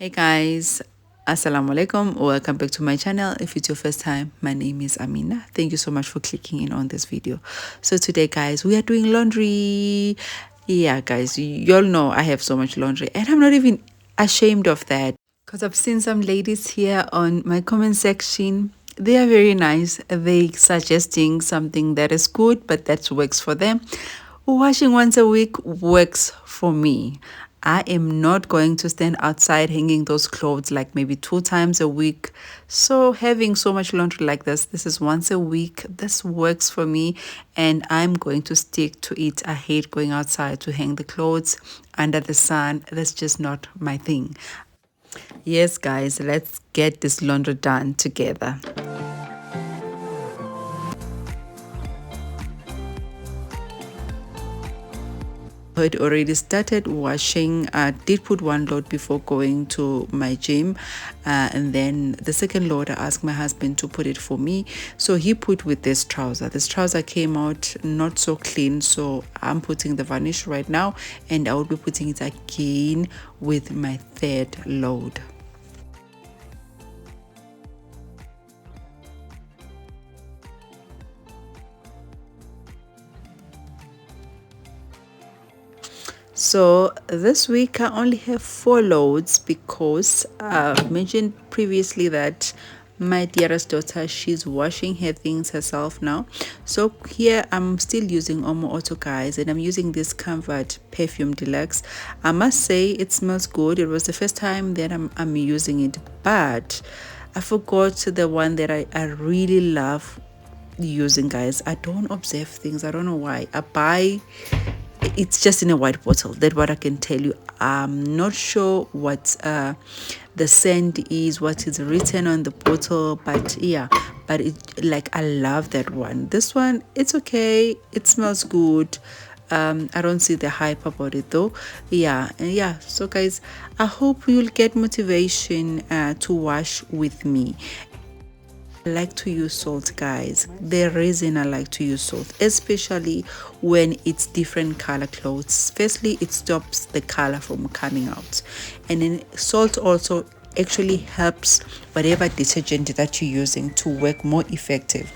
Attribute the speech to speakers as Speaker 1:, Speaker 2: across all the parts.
Speaker 1: Hey guys, Assalamu alaikum. Welcome back to my channel. If it's your first time, my name is Amina. Thank you so much for clicking in on this video. So today guys, we are doing laundry. Yeah guys, you all know I have so much laundry and I'm not even ashamed of that because I've seen some ladies here on my comment section. They are very nice. They suggesting something that is good but that works for them. Washing once a week works for me. I am not going to stand outside hanging those clothes like maybe 2 times a week. So having so much laundry like this is once a week. This works for me and I'm going to stick to it. I hate going outside to hang the clothes under the sun. That's just not my thing. Yes, guys, let's get this laundry done together. I had already started washing. I did put one load before going to my gym, and then the second load I asked my husband to put it for me, so he put with this trouser came out not so clean, so I'm putting the varnish right now and I will be putting it again with my third load. So this week I only have 4 loads because I mentioned previously that my dearest daughter, she's washing her things herself now. So here I'm still using Omo Auto, guys, and I'm using this Comfort Perfume Deluxe. I must say it smells good. It was the first time that I'm using it, but I forgot the one that I really love using, guys. I don't observe things. I don't know why. I buy, it's just in a white bottle. That's what I can tell you. I'm not sure what the scent is, what is written on the bottle, but yeah, but it, like, I love that one. This one, it's okay, it smells good. I don't see the hype about it though. Yeah, and yeah, so guys, I hope you'll get motivation to wash with me. I like to use salt, guys. The reason I like to use salt, especially when it's different color clothes, firstly it stops the color from coming out, and then salt also actually helps whatever detergent that you're using to work more effective.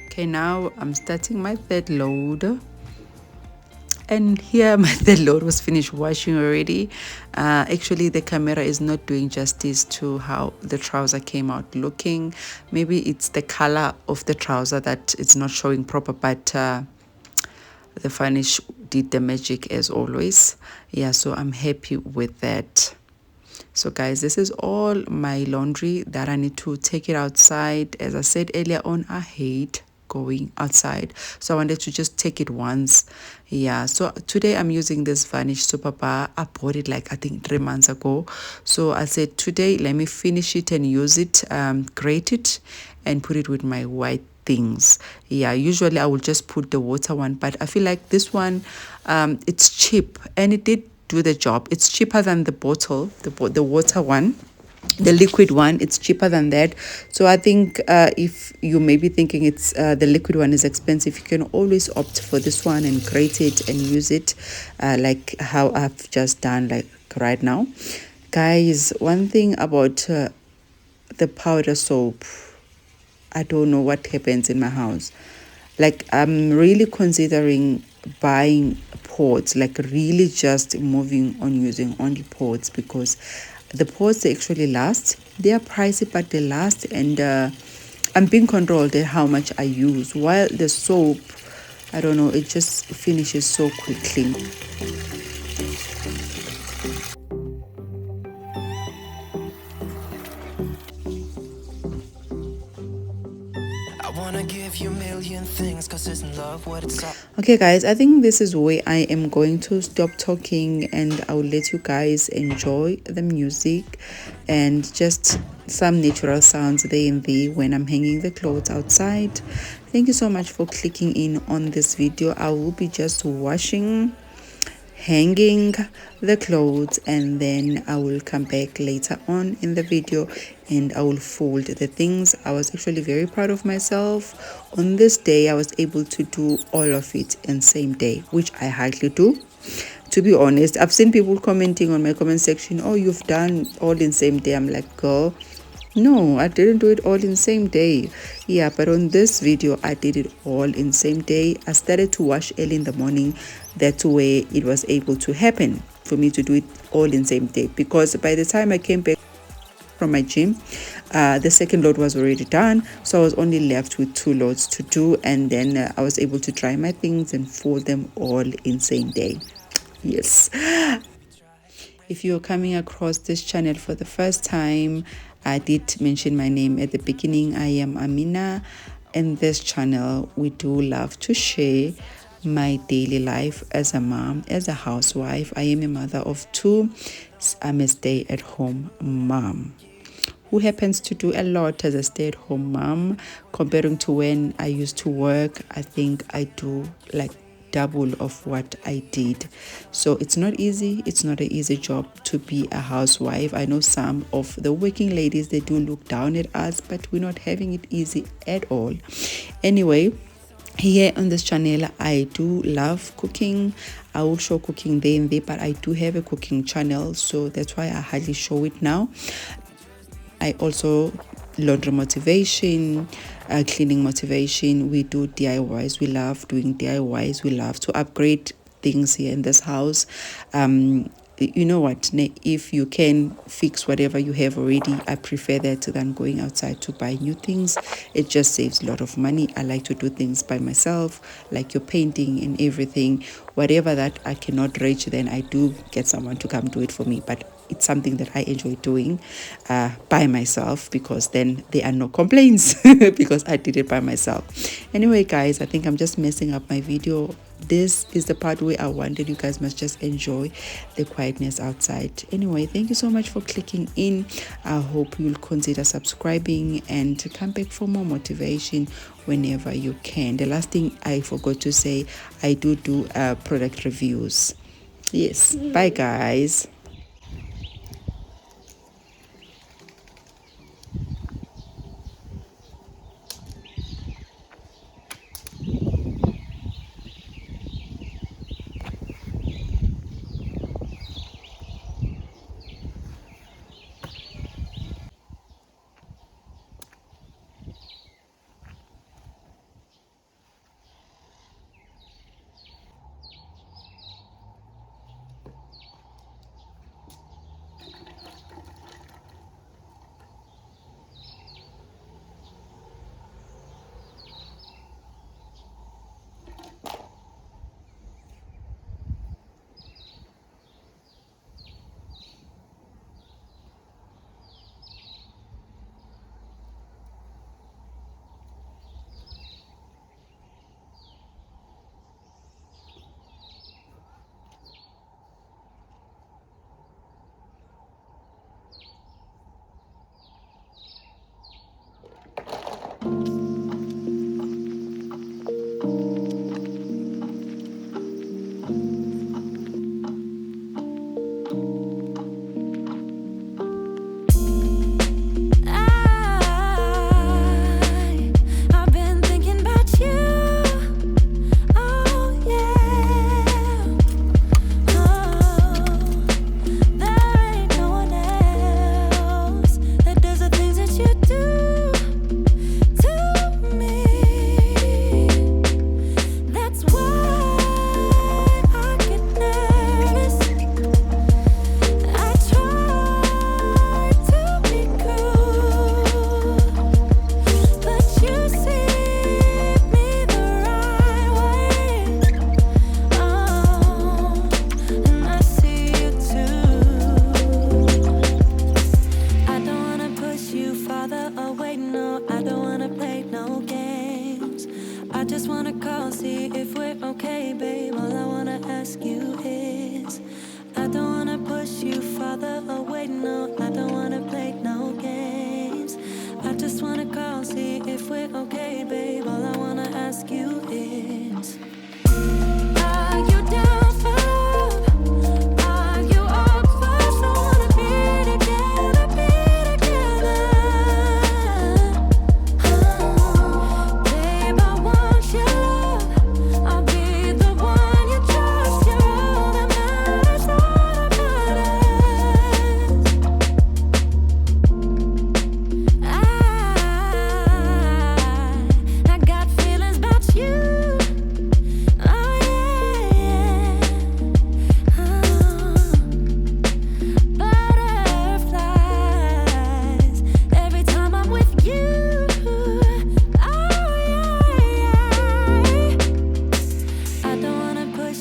Speaker 1: Okay, now I'm starting my third load. And here my third load was finished washing already. Actually, the camera is not doing justice to how the trouser came out looking. Maybe it's the color of the trouser that it's not showing proper, but the finish did the magic as always. Yeah, so I'm happy with that. So guys, this is all my laundry that I need to take it outside. As I said earlier on, I hate going outside, so I wanted to just take it once. Yeah, so today I'm using this Vanish Super Bar. I bought it like I think 3 months ago, so I said today let me finish it and use it, grate it and put it with my white things. Yeah, usually I will just put the water one, but I feel like this one, it's cheap and it did do the job. It's cheaper than the bottle, the water one, the liquid one. It's cheaper than that. So I think if you may be thinking it's the liquid one is expensive, you can always opt for this one and grate it and use it like how I've just done like right now. Guys, one thing about the powder soap, I don't know what happens in my house. Like, I'm really considering buying pods, like really just moving on using only pods, because the pods, they actually last. They are pricey, but they last, and I'm being controlled at how much I use, while the soap, I don't know, it just finishes so quickly. Okay guys, I think this is where I am going to stop talking and I'll let you guys enjoy the music and just some natural sounds there and there when I'm hanging the clothes outside. Thank you so much for clicking in on this video. I will be just washing, hanging the clothes, and then I will come back later on in the video and I will fold the things. I was actually very proud of myself. On this day I was able to do all of it in same day, which I hardly do. to be honest, I've seen people commenting on my comment section, oh, you've done all in same day. I'm like, girl, no, I didn't do it all in same day. Yeah, but on this video, I did it all in same day. I started to wash early in the morning. That's where it was able to happen for me to do it all in same day, because by the time I came back from my gym, the second load was already done, so I was only left with two loads to do, and then I was able to dry my things and fold them all in same day. Yes. If you're coming across this channel for the first time, I did mention my name at the beginning. I am Amina. In this channel, we do love to share my daily life as a mom, as a housewife. I am a mother of two. I'm a stay-at-home mom who happens to do a lot as a stay-at-home mom. Comparing to when I used to work, I think I do like double of what I did. So it's not easy. It's not an easy job to be a housewife. I know some of the working ladies, they do look down at us, but we're not having it easy at all. Anyway, here on this channel, I do love cooking. I will show cooking there and there, but I do have a cooking channel, so that's why I hardly show it now. I also laundry motivation, cleaning motivation. We do DIYs. We love doing DIYs. We love to upgrade things here in this house. You know what? If you can fix whatever you have already, I prefer that than going outside to buy new things. It just saves a lot of money. I like to do things by myself, like your painting and everything. Whatever that I cannot reach, then I do get someone to come do it for me. But it's something that I enjoy doing by myself, because then there are no complaints because I did it by myself. Anyway, guys, I think I'm just messing up my video. This is the part where I wanted you guys must just enjoy the quietness outside. Anyway, thank you so much for clicking in. I hope you'll consider subscribing and to come back for more motivation whenever you can. The last thing I forgot to say, I do product reviews. Yes. Bye, guys.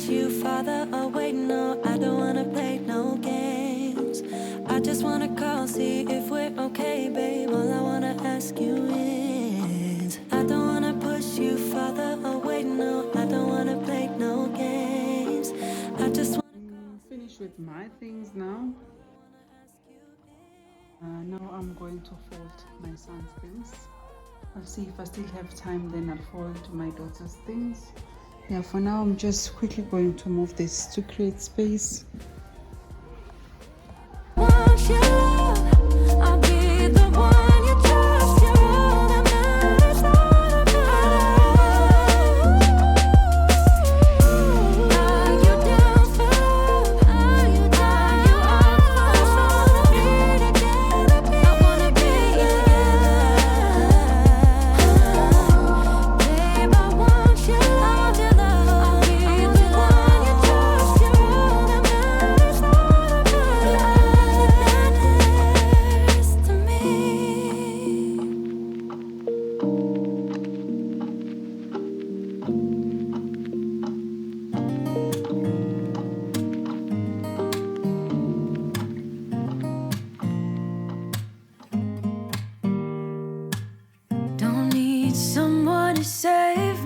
Speaker 2: push you farther away. No, I don't wanna play no games. I just wanna call, see if we're okay, babe. All I wanna ask you is, I don't wanna push you farther away. No, I don't wanna play no games. I just wanna
Speaker 1: Finish with my things now. Now I'm going to fold my son's things. I'll see if I still have time, then I'll fold my daughter's things. Yeah, for now I'm just quickly going to move this to create space.
Speaker 2: want your love. I'll be the one you trust. You're all that matters, all that matters. Are you down for love? Are you down? You up for be together? I wanna be together. Babe, I want your love, your love. I'll be the one you trust. You're all that matters, all that matters to me. Don't need someone to save